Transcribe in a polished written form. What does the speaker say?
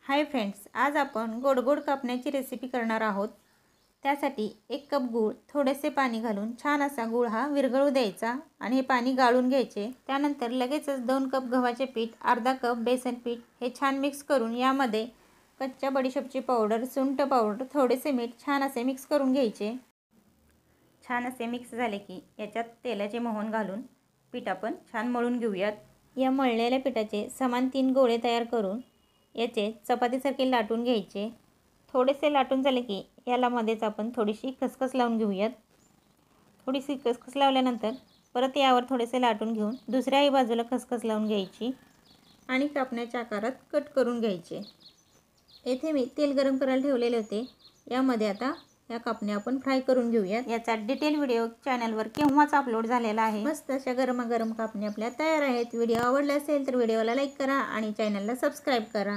Hi friends, आज आपण गोड गोड कापण्याची रेसिपी करणार आहोत। त्यासाठी 1 कप गूळ, थोडेसे पाणी घालून छान असा गूळ हा विरघळू द्यायचा आणि हे पाणी गाळून घ्यायचे। त्यानंतर लगेचच 2 कप गव्हाचे पीठ, अर्धा कप बेसन पीठ हे छान मिक्स करून यामध्ये कच्च्या बडीशेपची पावडर, सुंठ पावडर, थोडेसे मीठ छान असे मिक्स करून घ्यायचे। छान असे मिक्स झाले की याच्यात तेलाचे मोहन घालून पीठ आपण छान मळून घेऊयात। या मळलेल्या पिठाचे समान 3 गोळे तयार करून याचे चपातीसारखे लाटून घ्यायचे। थोडेसे लाटून झाले की याला मध्येच आपण थोडीशी खसखस लावून घेऊयात। थोडीशी खसखस लावल्यानंतर परत यावर थोडेसे लाटून घेऊन दुसऱ्याही बाजूला खसखस लावून घ्यायची आणि कापण्याच्या आकारात कट करून घ्यायचे। येथे मी तेल गरम करायला ठेवलेले होते। यामध्ये आता या कापण्या आपण फ्राय करून घेऊयात। याचा डिटेल व्हिडिओ चॅनलवर केव्हाच अपलोड झालेला आहे। मस्त अशा गरमागरम कापण्या आपल्या तयार आहेत। व्हिडिओ आवडला असेल तर व्हिडिओला लाईक करा आणि चॅनलला सबस्क्राईब करा।